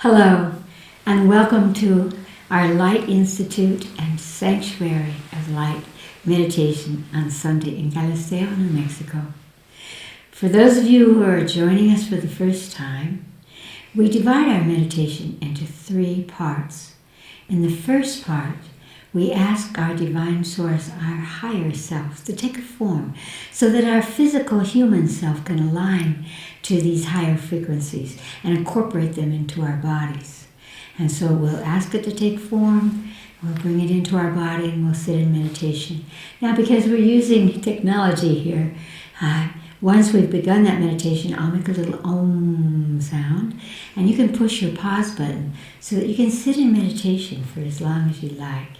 Hello, and welcome to our Light Institute and Sanctuary of Light meditation on Sunday in Galisteo, New Mexico. For those of you who are joining us for the first time, we divide our meditation into 3 parts. In the first part, we ask our divine source, our higher self, to take a form so that our physical human self can align to these higher frequencies and incorporate them into our bodies. And so we'll ask it to take form, we'll bring it into our body, and we'll sit in meditation. Now, because we're using technology here, once we've begun that meditation, I'll make a little Om sound, and you can push your pause button so that you can sit in meditation for as long as you like.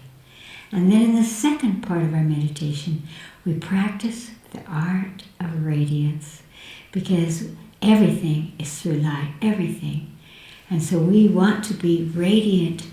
And then in the second part of our meditation, we practice the Art of Radiance, because everything is through light, everything. And so we want to be radiant,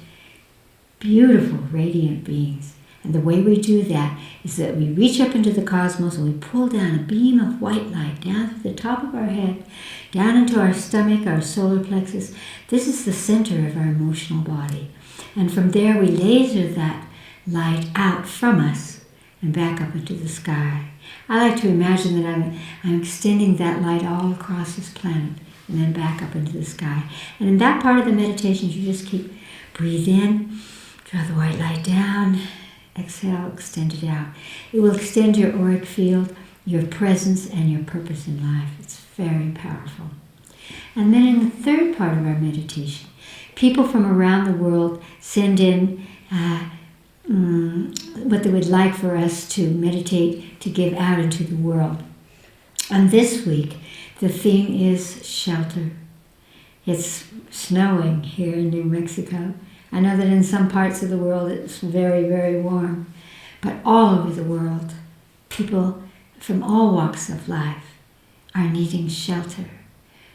beautiful, radiant beings. And the way we do that is that we reach up into the cosmos and we pull down a beam of white light down to the top of our head, down into our stomach, our solar plexus. This is the center of our emotional body. And from there we laser that light out from us and back up into the sky. I like to imagine that I'm extending that light all across this planet and then back up into the sky. And in that part of the meditation, you just keep breathe in, draw the white light down, exhale, extend it out. It will extend your auric field, your presence, and your purpose in life. It's very powerful. And then in the third part of our meditation, people from around the world send in what they would like for us to meditate, to give out into the world. And this week, the theme is shelter. It's snowing here in New Mexico. I know that in some parts of the world it's very, very warm, but all over the world, people from all walks of life are needing shelter.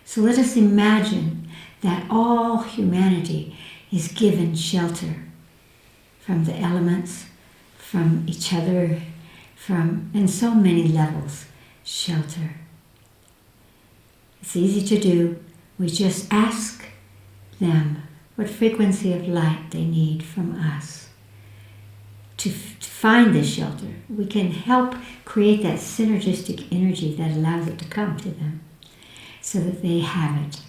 So let us imagine that all humanity is given shelter from the elements, from each other, from, in so many levels, shelter. It's easy to do. We just ask them what frequency of light they need from us to find this shelter. We can help create that synergistic energy that allows it to come to them so that they have it.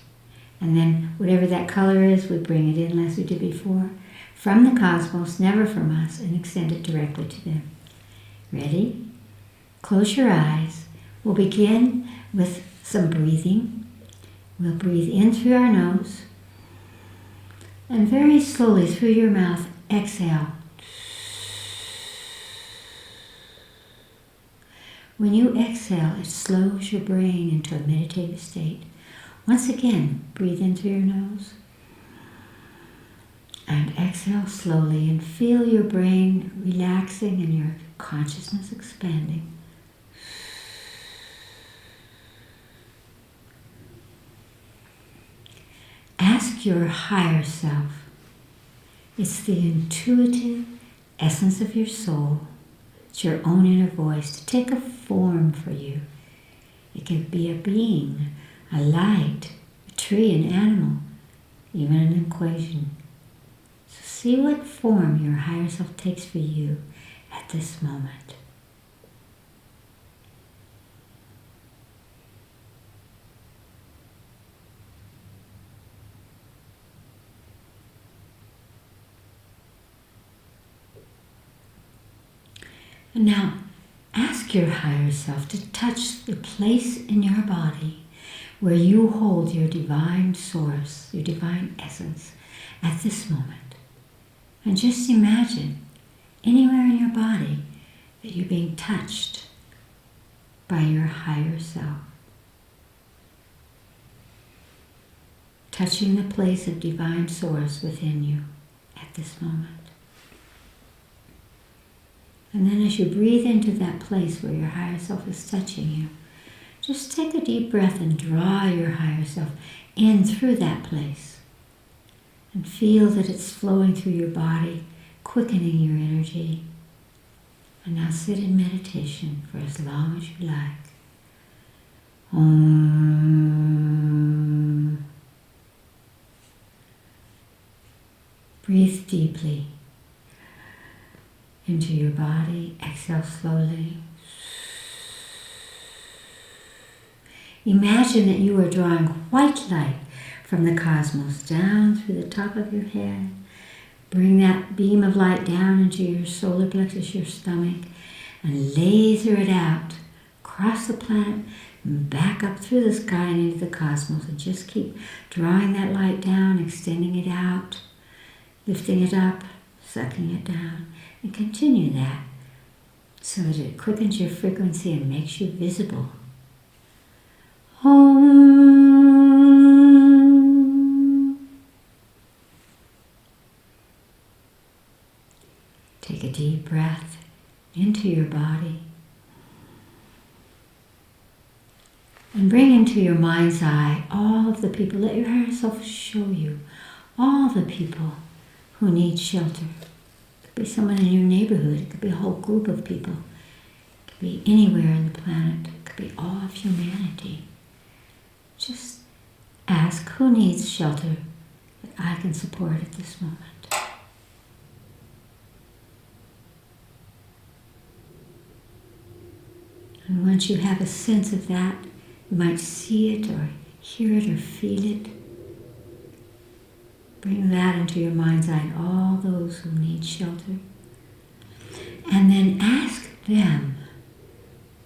And then whatever that color is, we bring it in as we did before, from the cosmos, never from us, and extend it directly to them. Ready? Close your eyes. We'll begin with some breathing. We'll breathe in through our nose, and very slowly through your mouth, exhale. When you exhale, it slows your brain into a meditative state. Once again, breathe in through your nose. And exhale slowly and feel your brain relaxing and your consciousness expanding. Ask your higher self. It's the intuitive essence of your soul. It's your own inner voice to take a form for you. It can be a being, a light, a tree, an animal, even an equation. See what form your higher self takes for you at this moment. And now, ask your higher self to touch the place in your body where you hold your divine source, your divine essence at this moment. And just imagine anywhere in your body that you're being touched by your higher self. Touching the place of divine source within you at this moment. And then as you breathe into that place where your higher self is touching you, just take a deep breath and draw your higher self in through that place. And feel that it's flowing through your body, quickening your energy. And now sit in meditation for as long as you like. Om. Breathe deeply into your body. Exhale slowly. Imagine that you are drawing white light from the cosmos down through the top of your head. Bring that beam of light down into your solar plexus, your stomach, and laser it out across the planet and back up through the sky and into the cosmos. And just keep drawing that light down, extending it out, lifting it up, sucking it down, and continue that so that it quickens your frequency and makes you visible. Take a deep breath into your body and bring into your mind's eye all of the people. Let your higher self show you all the people who need shelter. It could be someone in your neighborhood. It could be a whole group of people. It could be anywhere on the planet. It could be all of humanity. Just ask, who needs shelter that I can support at this moment? And once you have a sense of that, you might see it or hear it or feel it. Bring that into your mind's eye, all those who need shelter. And then ask them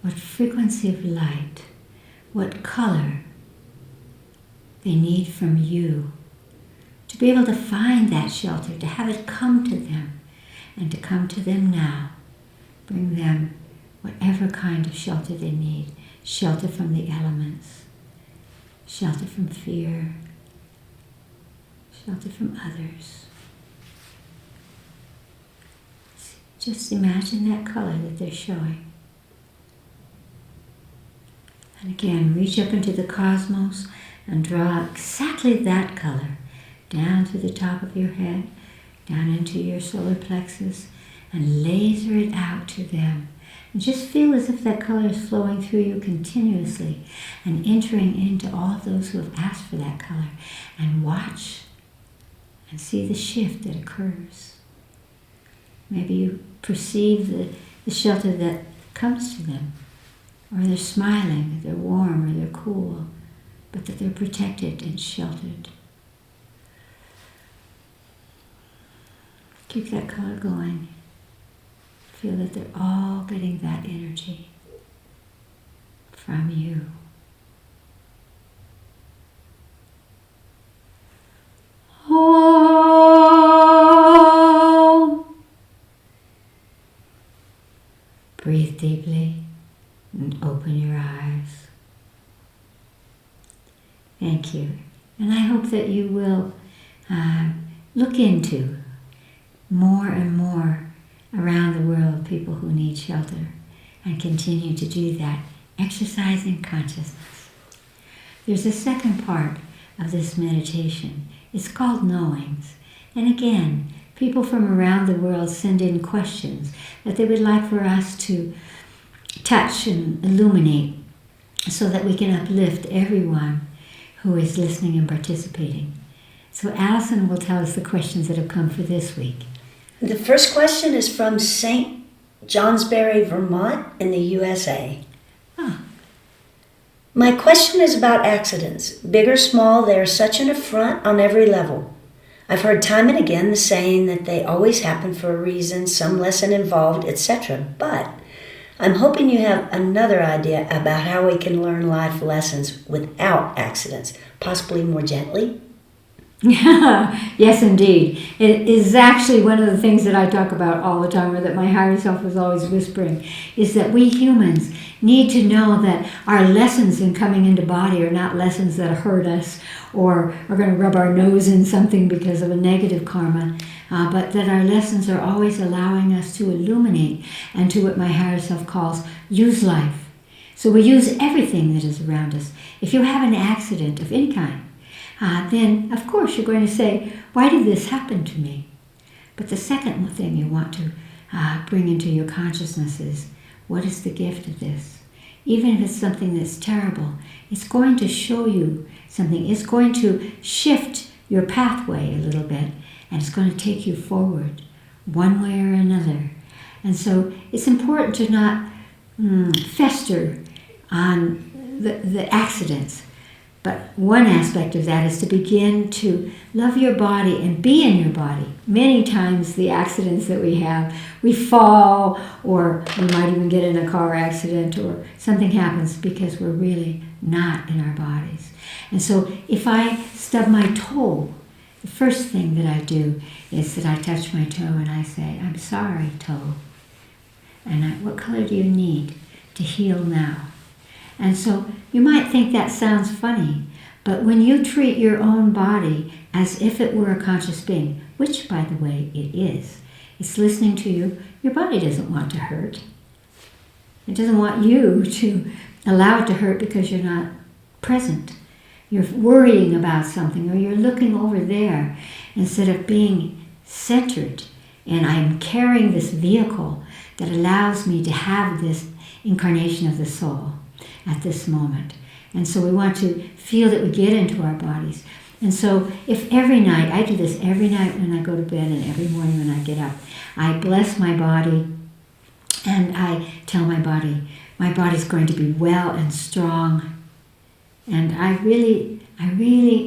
what frequency of light, what color they need from you to be able to find that shelter, to have it come to them, and to come to them now. Bring them whatever kind of shelter they need. Shelter from the elements, shelter from fear, shelter from others. Just imagine that color that they're showing. And again, reach up into the cosmos and draw exactly that color down through the top of your head, down into your solar plexus, and laser it out to them. And just feel as if that color is flowing through you continuously and entering into all of those who have asked for that color. And watch and see the shift that occurs. Maybe you perceive the shelter that comes to them, or they're smiling, that they're warm or they're cool, but that they're protected and sheltered. Keep that color going. Feel that they're all getting that energy from you. Oh. Breathe deeply and open your eyes. Thank you. And I hope that you will look into more and more around the world people who need shelter, and continue to do that, exercising consciousness. There's a second part of this meditation. It's called knowings. And again, people from around the world send in questions that they would like for us to touch and illuminate so that we can uplift everyone who is listening and participating. So Allison will tell us the questions that have come for this week. The first question is from St. Johnsbury, Vermont in the U.S.A. My question is about accidents. Big or small, they are such an affront on every level. I've heard time and again the saying that they always happen for a reason, some lesson involved, etc. But I'm hoping you have another idea about how we can learn life lessons without accidents, possibly more gently. Yes, indeed. It is actually one of the things that I talk about all the time, or that my higher self is always whispering, is that we humans need to know that our lessons in coming into body are not lessons that hurt us or are going to rub our nose in something because of a negative karma, but that our lessons are always allowing us to illuminate and to what my higher self calls use life. So we use everything that is around us. If you have an accident of any kind, then of course you're going to say, why did this happen to me? But the second thing you want to bring into your consciousness is, what is the gift of this? Even if it's something that's terrible, it's going to show you something. It's going to shift your pathway a little bit and it's going to take you forward one way or another. And so it's important to not fester on the accidents. But one aspect of that is to begin to love your body and be in your body. Many times the accidents that we have, we fall, or we might even get in a car accident, or something happens because we're really not in our bodies. And so if I stub my toe, the first thing that I do is that I touch my toe and I say, I'm sorry, toe. And what color do you need to heal now? And so you might think that sounds funny, but when you treat your own body as if it were a conscious being, which, by the way, it is, it's listening to you, your body doesn't want to hurt. It doesn't want you to allow it to hurt because you're not present. You're worrying about something, or you're looking over there instead of being centered. And I'm carrying this vehicle that allows me to have this incarnation of the soul at this moment. And so we want to feel that we get into our bodies. And so if every night, I do this every night when I go to bed and every morning when I get up, I bless my body and I tell my body's going to be well and strong. And I really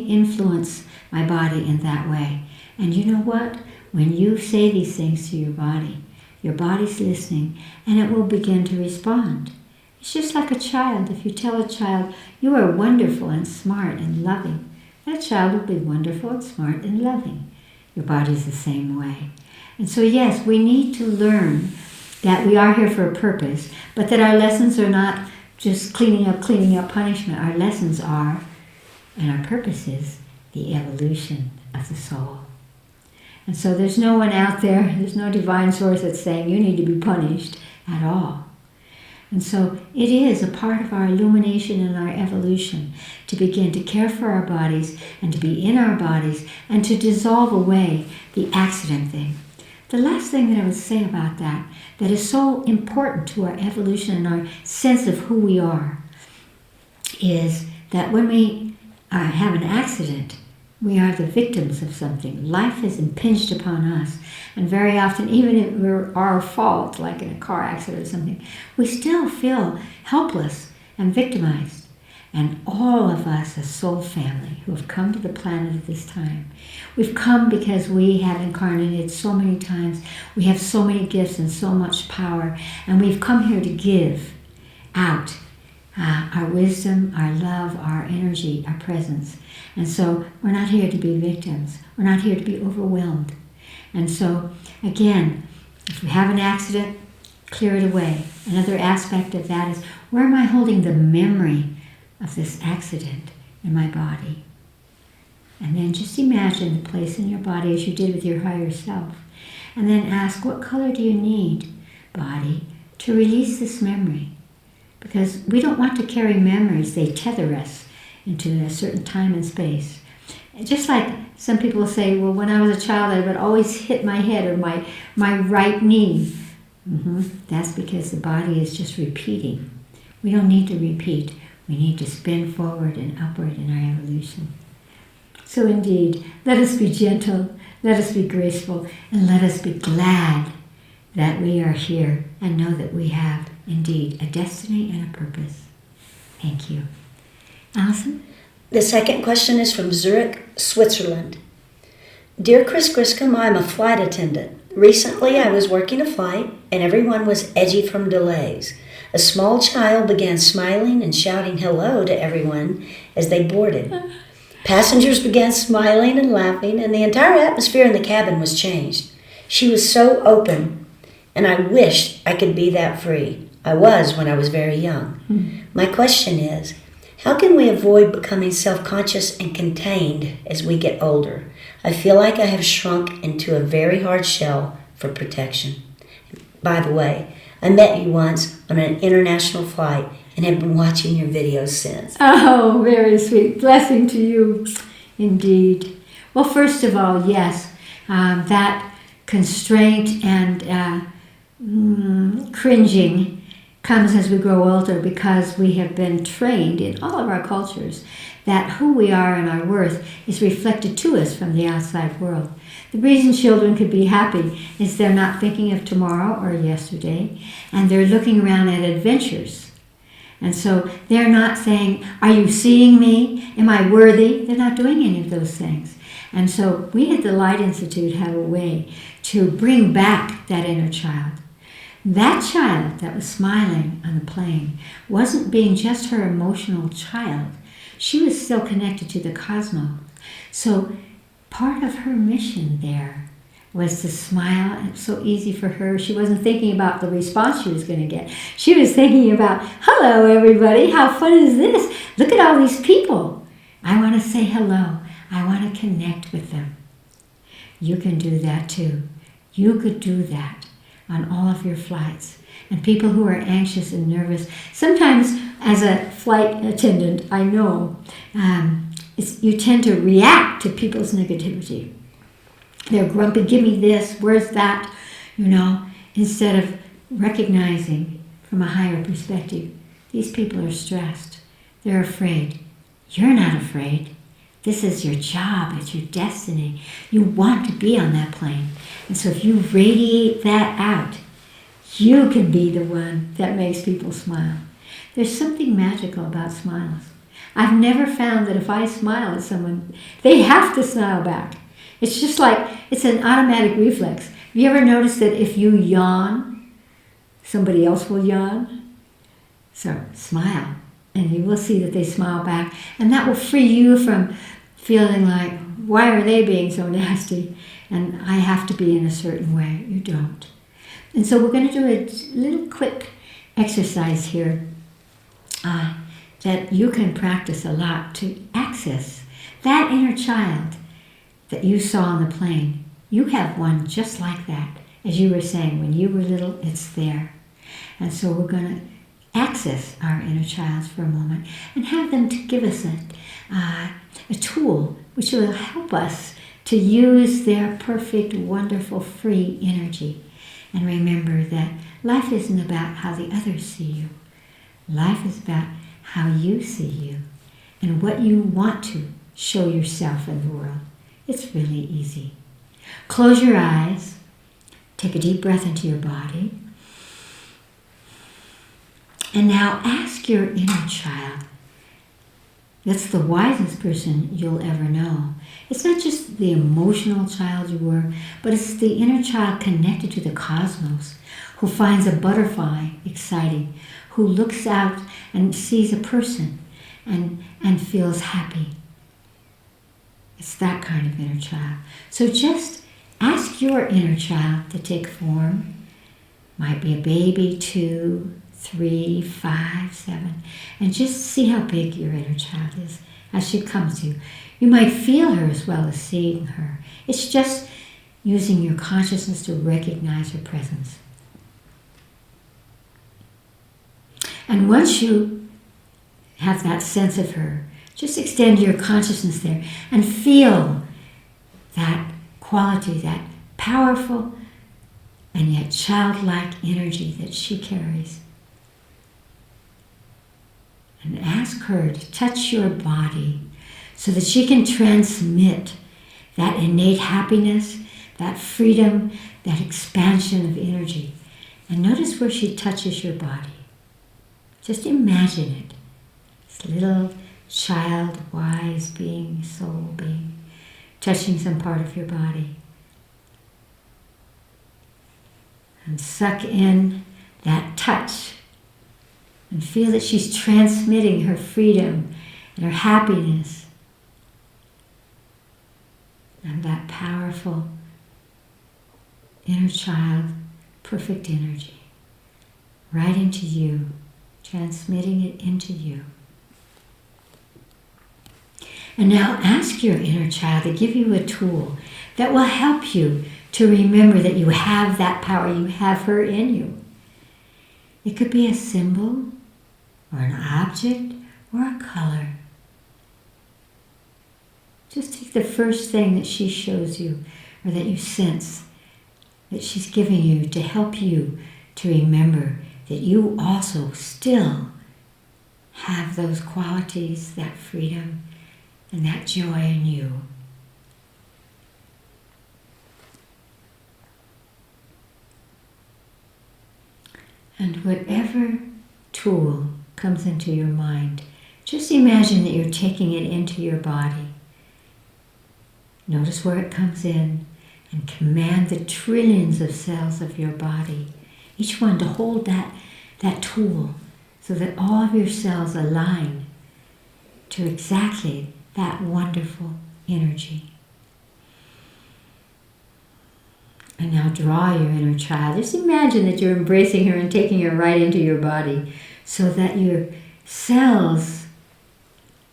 influence my body in that way. And you know what? When you say these things to your body's listening and it will begin to respond. It's just like a child. If you tell a child, you are wonderful and smart and loving, that child will be wonderful and smart and loving. Your body's the same way. And so yes, we need to learn that we are here for a purpose, but that our lessons are not just cleaning up punishment. Our lessons are, and our purpose is, the evolution of the soul. And so there's no one out there, there's no divine source that's saying you need to be punished at all. And so it is a part of our illumination and our evolution to begin to care for our bodies and to be in our bodies and to dissolve away the accident thing. The last thing that I would say about that is so important to our evolution and our sense of who we are, is that when we have an accident, we are the victims of something. Life is impinged upon us. And very often, even if we're our fault, like in a car accident or something, we still feel helpless and victimized. And all of us as soul family who have come to the planet at this time, we've come because we have incarnated so many times. We have so many gifts and so much power. And we've come here to give out our wisdom, our love, our energy, our presence. And so we're not here to be victims. We're not here to be overwhelmed. And so, again, if we have an accident, clear it away. Another aspect of that is, where am I holding the memory of this accident in my body? And then just imagine the place in your body as you did with your higher self. And then ask, what color do you need, body, to release this memory? Because we don't want to carry memories. They tether us into a certain time and space. And just like some people say, well, when I was a child, I would always hit my head or my right knee. That's because the body is just repeating. We don't need to repeat. We need to spin forward and upward in our evolution. So indeed, let us be gentle, let us be graceful, and let us be glad that we are here and know that we have indeed a destiny and a purpose. Thank you. Allison? The second question is from Zurich, Switzerland. Dear Chris Griscom, I'm a flight attendant. Recently I was working a flight and everyone was edgy from delays. A small child began smiling and shouting hello to everyone as they boarded. Passengers began smiling and laughing, and the entire atmosphere in the cabin was changed. She was so open, and I wished I could be that free. I was when I was very young. My question is, how can we avoid becoming self-conscious and contained as we get older? I feel like I have shrunk into a very hard shell for protection. By the way, I met you once on an international flight and have been watching your videos since. Oh, very sweet. Blessing to you, indeed. Well, first of all, yes, that constraint and cringing comes as we grow older because we have been trained in all of our cultures that who we are and our worth is reflected to us from the outside world. The reason children could be happy is they're not thinking of tomorrow or yesterday, and they're looking around at adventures. And so they're not saying, are you seeing me? Am I worthy? They're not doing any of those things. And so we at the Light Institute have a way to bring back that inner child. That child that was smiling on the plane wasn't being just her emotional child. She was still connected to the cosmos. So part of her mission there was to smile. It was so easy for her. She wasn't thinking about the response she was going to get. She was thinking about, hello everybody, how fun is this? Look at all these people. I want to say hello. I want to connect with them. You can do that too. You could do that on all of your flights. And people who are anxious and nervous, sometimes as a flight attendant, I know, you tend to react to people's negativity. They're grumpy, give me this, where's that, instead of recognizing from a higher perspective, these people are stressed. They're afraid. You're not afraid. This is your job. It's your destiny. You want to be on that plane. And so if you radiate that out, you can be the one that makes people smile. There's something magical about smiles. I've never found that if I smile at someone, they have to smile back. It's just like, it's an automatic reflex. Have you ever noticed that if you yawn, somebody else will yawn? So smile, and you will see that they smile back. And that will free you from feeling like, why are they being so nasty? And I have to be in a certain way. You don't. And so we're going to do a little quick exercise here that you can practice a lot to access that inner child that you saw on the plane. You have one just like that. As you were saying, when you were little, it's there. And so we're going to access our inner child for a moment and have them to give us a tool which will help us to use their perfect, wonderful, free energy. And remember that life isn't about how the others see you. Life is about how you see you and what you want to show yourself in the world. It's really easy. Close your eyes. Take a deep breath into your body. And now ask your inner child. That's the wisest person you'll ever know. It's not just the emotional child you were, but it's the inner child connected to the cosmos, who finds a butterfly exciting, who looks out and sees a person and feels happy. It's that kind of inner child. So just ask your inner child to take form. Might be a baby, 2, 3, 5, 7, and just see how big your inner child is as she comes to you. You might feel her as well as seeing her. It's just using your consciousness to recognize her presence. And once you have that sense of her, just extend your consciousness there and feel that quality, that powerful and yet childlike energy that she carries. And ask her to touch your body so that she can transmit that innate happiness, that freedom, that expansion of energy. And notice where she touches your body. Just imagine it. This little child, wise being, soul being, touching some part of your body. And suck in that touch. And feel that she's transmitting her freedom and her happiness and that powerful inner child, perfect energy, right into you, transmitting it into you. And now ask your inner child to give you a tool that will help you to remember that you have that power, you have her in you. It could be a symbol, or an object, or a color. Just take the first thing that she shows you, or that you sense that she's giving you to help you to remember that you also still have those qualities, that freedom, and that joy in you. And whatever tool comes into your mind, just imagine that you're taking it into your body. Notice where it comes in and command the trillions of cells of your body, each one to hold that tool so that all of your cells align to exactly that wonderful energy. And now draw your inner child. Just imagine that you're embracing her and taking her right into your body so that your cells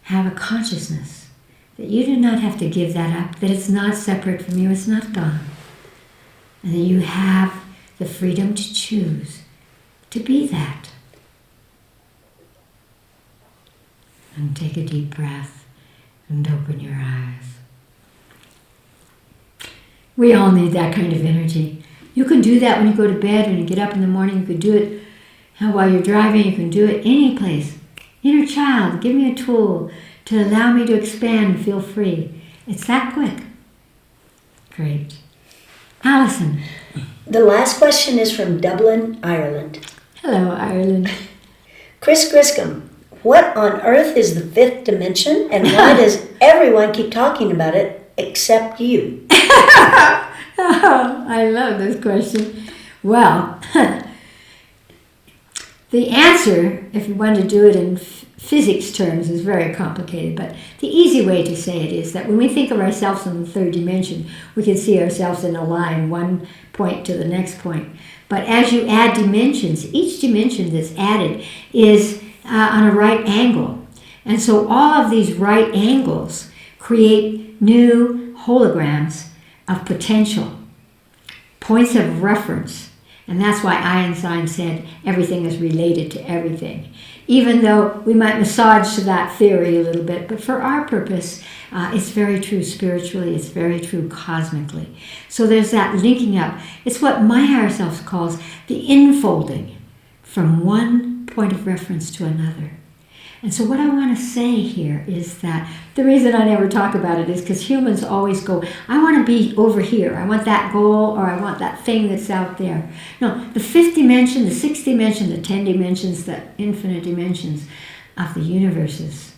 have a consciousness that you do not have to give that up, that it's not separate from you, it's not gone. And that you have the freedom to choose to be that. And take a deep breath and open your eyes. We all need that kind of energy. You can do that when you go to bed, when you get up in the morning. You can do it while you're driving. You can do it any place. Inner child, give me a tool to allow me to expand and feel free. It's that quick. Great. Alison. The last question is from Dublin, Ireland. Hello, Ireland. Chris Griscom, what on earth is the fifth dimension, and why does everyone keep talking about it except you? Oh, I love this question. Well, the answer, if you want to do it in physics terms, is very complicated, but the easy way to say it is that when we think of ourselves in the third dimension, we can see ourselves in a line, one point to the next point. But as you add dimensions, each dimension that's added is on a right angle. And so all of these right angles create new holograms of potential, points of reference. And that's why Einstein said everything is related to everything. Even though we might massage that theory a little bit, but for our purpose, it's very true spiritually, it's very true cosmically. So there's that linking up. It's what my higher self calls the infolding from one point of reference to another. And so what I want to say here is that the reason I never talk about it is because humans always go, I want to be over here. I want that goal, or I want that thing that's out there. No, the fifth dimension, the sixth dimension, the 10 dimensions, the infinite dimensions of the universes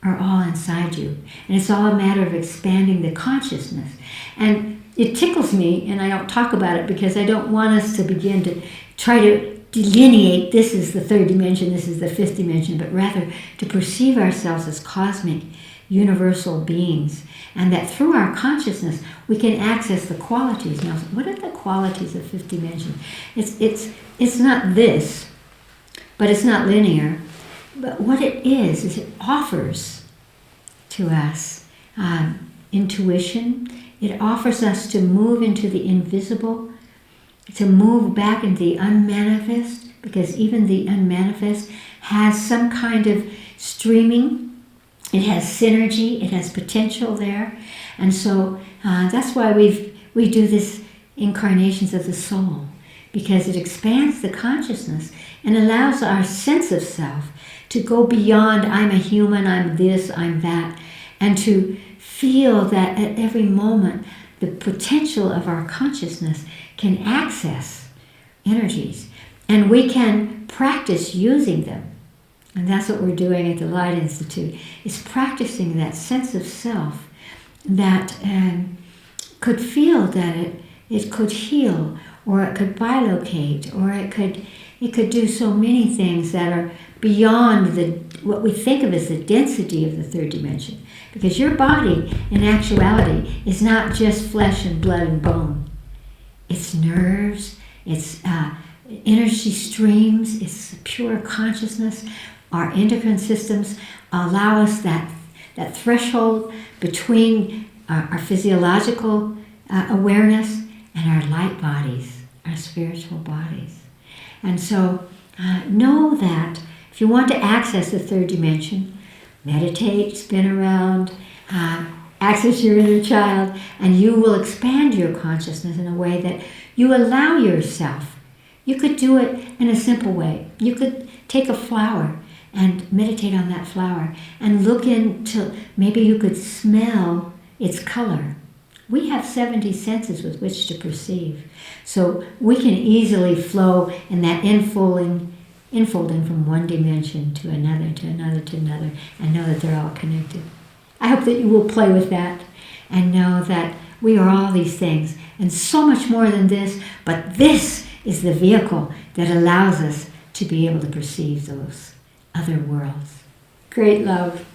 are all inside you. And it's all a matter of expanding the consciousness. And it tickles me, and I don't talk about it because I don't want us to begin to try to delineate this is the third dimension, this is the fifth dimension, but rather to perceive ourselves as cosmic, universal beings, and that through our consciousness we can access the qualities. Now, what are the qualities of fifth dimension? It's not this, but it's not linear. But what it is it offers to us intuition. It offers us to move into the invisible, to move back into the unmanifest, because even the unmanifest has some kind of streaming. It has synergy. It has potential there. And so that's why we do this incarnations of the soul, because it expands the consciousness and allows our sense of self to go beyond I'm a human, I'm this, I'm that, and to feel that at every moment the potential of our consciousness can access energies, and we can practice using them. And that's what we're doing at the Light Institute, is practicing that sense of self that could feel that it could heal, or it could bilocate, or it could do so many things that are beyond what we think of as the density of the third dimension. Because your body, in actuality, is not just flesh and blood and bone. It's nerves, it's energy streams, it's pure consciousness. Our endocrine systems allow us that threshold between our physiological awareness and our light bodies, our spiritual bodies. And so know that if you want to access the third dimension, meditate, spin around, access your inner child, and you will expand your consciousness in a way that you allow yourself. You could do it in a simple way. You could take a flower and meditate on that flower and look into, maybe you could smell its color. We have 70 senses with which to perceive. So we can easily flow in that infolding from one dimension to another, to another, to another, and know that they're all connected. I hope that you will play with that and know that we are all these things and so much more than this, but this is the vehicle that allows us to be able to perceive those other worlds. Great love.